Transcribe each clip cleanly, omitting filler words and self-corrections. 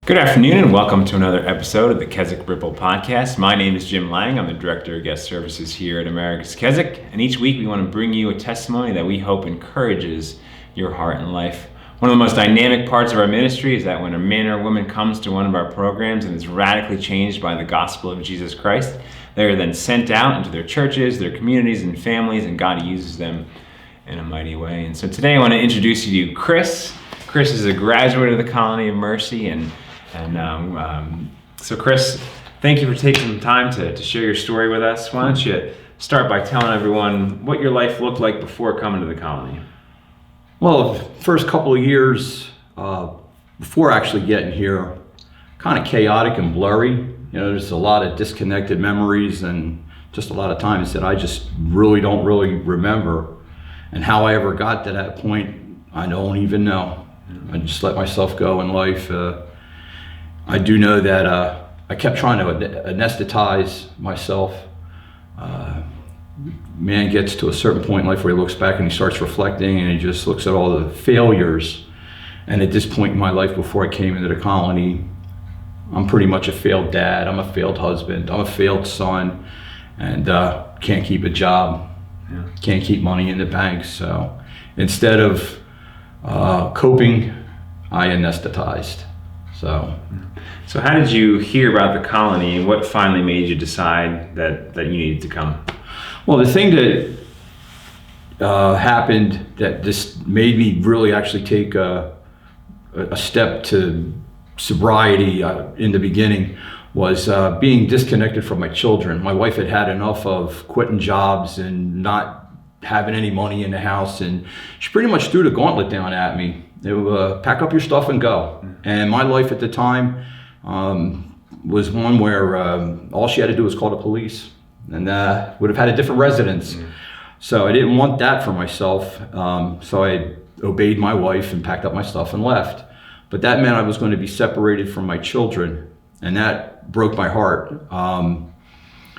Good afternoon and welcome to another episode of the Keswick Ripple Podcast. My name is Jim Lang. I'm the Director of Guest Services here at America's Keswick. And each week we want to bring you a testimony that we hope encourages your heart and life. One of the most dynamic parts of our ministry is that when a man or woman comes to one of our programs and is radically changed by the gospel of Jesus Christ, they are then sent out into their churches, their communities, and families, and God uses them in a mighty way. And so today I want to introduce you to Chris. Chris is a graduate of the Colony of Mercy, so Chris, thank you for taking some time to share your story with us. Why don't you start by telling everyone what your life looked like before coming to the colony? Well, the first couple of years before actually getting here, kind of chaotic and blurry. You know, there's a lot of disconnected memories and just a lot of times that I just don't really remember. And how I ever got to that point, I don't even know. I just let myself go in life. I do know that I kept trying to anesthetize myself. Man gets to a certain point in life where he looks back and he starts reflecting and he just looks at all the failures. And at this point in my life before I came into the colony, I'm pretty much a failed dad, I'm a failed husband, I'm a failed son, and can't keep a job, can't keep money in the bank. So instead of coping, I anesthetized. So how did you hear about the colony and what finally made you decide that you needed to come? Well, the thing that happened that this made me really actually take a step to sobriety in the beginning was being disconnected from my children. My wife had had enough of quitting jobs and not having any money in the house, and she pretty much threw the gauntlet down at me. They would pack up your stuff and go. And my life at the time was one where all she had to do was call the police and would have had a different residence. So I didn't want that for myself. So I obeyed my wife and packed up my stuff and left. But that meant I was going to be separated from my children, and that broke my heart.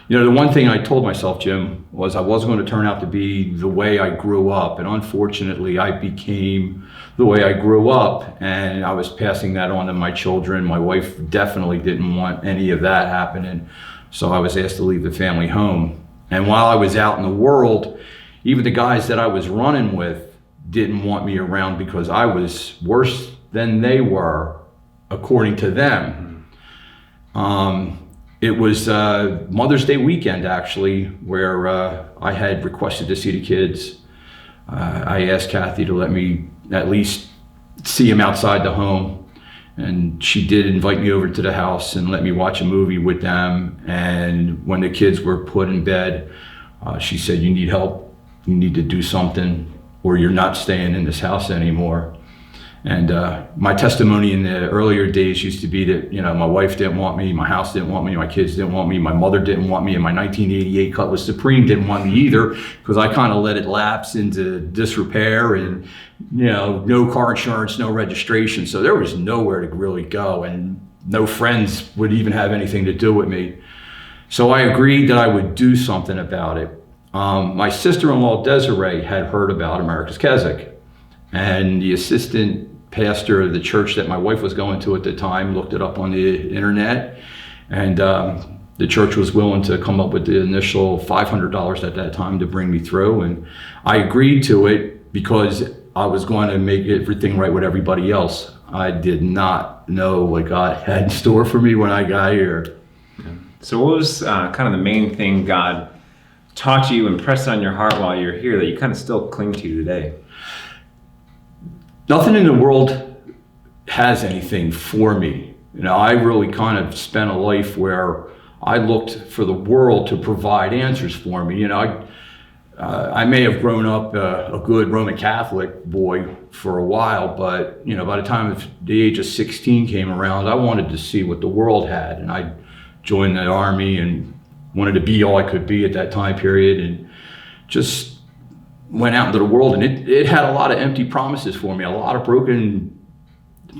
You know, the one thing I told myself, Jim, was I wasn't going to turn out to be the way I grew up. And unfortunately, I became the way I grew up, and I was passing that on to my children. My wife definitely didn't want any of that happening. So I was asked to leave the family home. And while I was out in the world, even the guys that I was running with didn't want me around because I was worse than they were, according to them. It was Mother's Day weekend, actually, where I had requested to see the kids. I asked Kathy to let me at least see them outside the home. And she did invite me over to the house and let me watch a movie with them. And when the kids were put in bed, she said, "You need help. You need to do something, or you're not staying in this house anymore." And my testimony in the earlier days used to be that, you know, my wife didn't want me, my house didn't want me, my kids didn't want me, my mother didn't want me, and my 1988 Cutlass Supreme didn't want me either, because I kind of let it lapse into disrepair and, you know, no car insurance, no registration. So there was nowhere to really go, and no friends would even have anything to do with me. So I agreed that I would do something about it. My sister-in-law, Desiree, had heard about America's Keswick, and the assistant pastor of the church that my wife was going to at the time looked it up on the internet, and the church was willing to come up with the initial $500 at that time to bring me through, and I agreed to it because I was going to make everything right with everybody else. I did not know what God had in store for me when I got here. So what was kind of the main thing God taught you, impressed on your heart while you're here that you kind of still cling to today? Nothing in the world has anything for me. You know, I really kind of spent a life where I looked for the world to provide answers for me. You know, I may have grown up a good Roman Catholic boy for a while, but, you know, by the time of the age of 16 came around, I wanted to see what the world had. And I joined the Army and wanted to be all I could be at that time period, and just went out into the world, and it had a lot of empty promises for me, a lot of broken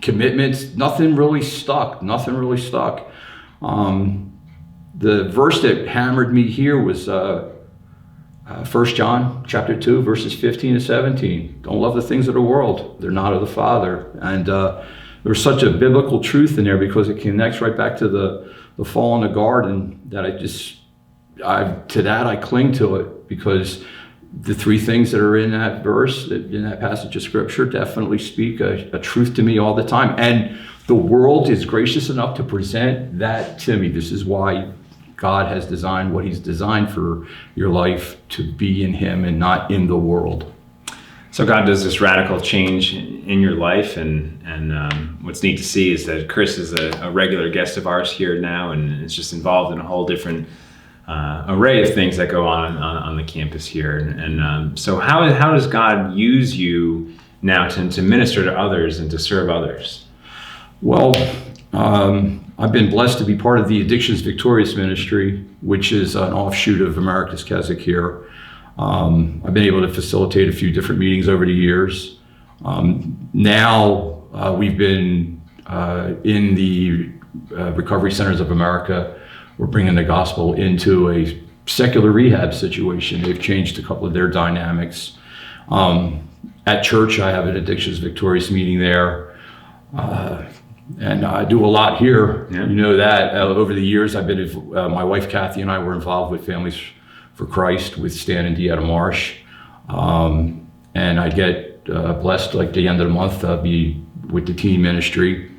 commitments. Nothing really stuck. The verse that hammered me here was 1 John chapter 2, verses 15 to 17. Don't love the things of the world. They're not of the Father. And there's such a biblical truth in there because it connects right back to the fall in the garden that I cling to it, because the three things that are in that verse, in that passage of scripture, definitely speak a truth to me all the time. And the world is gracious enough to present that to me. This is why God has designed what he's designed for your life, to be in him and not in the world. So God does this radical change in your life, and what's neat to see is that Chris is a regular guest of ours here now, and is just involved in a whole different array of things that go on the campus here. And so how does God use you now to minister to others and to serve others? Well, I've been blessed to be part of the Addictions Victorious ministry, which is an offshoot of America's Keswick here. I've been able to facilitate a few different meetings over the years. Now we've been in the Recovery Centers of America. We're bringing the gospel into a secular rehab situation. They've changed a couple of their dynamics. At church, I have an Addictions Victorious meeting there. And I do a lot here. Yeah. You know that. Over the years, I've been, my wife Kathy and I were involved with Families for Christ with Stan and Deanna Marsh. And I get blessed, like the end of the month, be with the teen ministry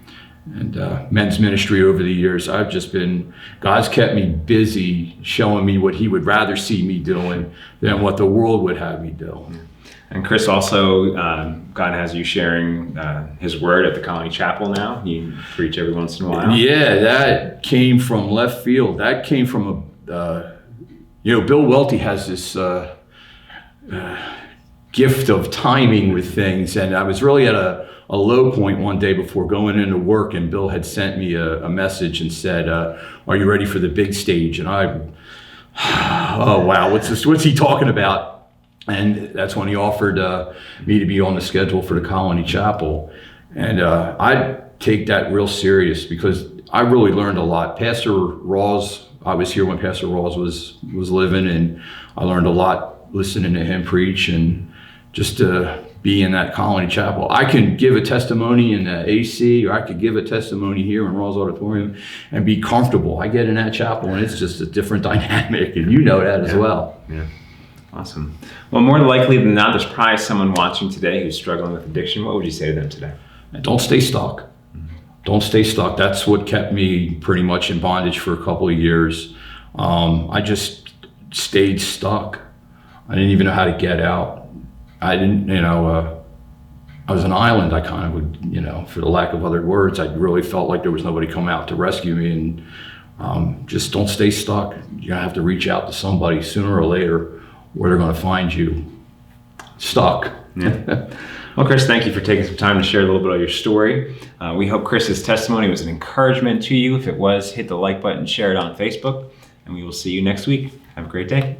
and men's ministry over the years. God's kept me busy showing me what he would rather see me doing than what the world would have me do. Yeah. And Chris, also, God has you sharing his word at the Colony Chapel now. You preach every once in a while. Yeah, that came from left field. That came from Bill Welty has this gift of timing with things. And I was really at a low point one day before going into work, and Bill had sent me a message and said, are you ready for the big stage? And oh wow, what's he talking about? And that's when he offered me to be on the schedule for the Colony Chapel. And I take that real serious, because I really learned a lot. Pastor Rawls, I was here when Pastor Rawls was living, and I learned a lot listening to him preach, and just to be in that Colony Chapel. I can give a testimony in the AC, or I could give a testimony here in Rawls Auditorium and be comfortable. I get in that chapel and it's just a different dynamic, and you know that as well. Yeah. Awesome. Well, more likely than not, there's probably someone watching today who's struggling with addiction. What would you say to them today? Don't stay stuck. Mm-hmm. Don't stay stuck. That's what kept me pretty much in bondage for a couple of years. I just stayed stuck. I didn't even know how to get out. I didn't, I was an island. I kind of would, for the lack of other words, I really felt like there was nobody come out to rescue me. And just don't stay stuck. You're gonna have to reach out to somebody sooner or later, where they're going to find you stuck. Yeah. Well, Chris, thank you for taking some time to share a little bit of your story. We hope Chris's testimony was an encouragement to you. If it was, hit the like button, share it on Facebook, and we will see you next week. Have a great day.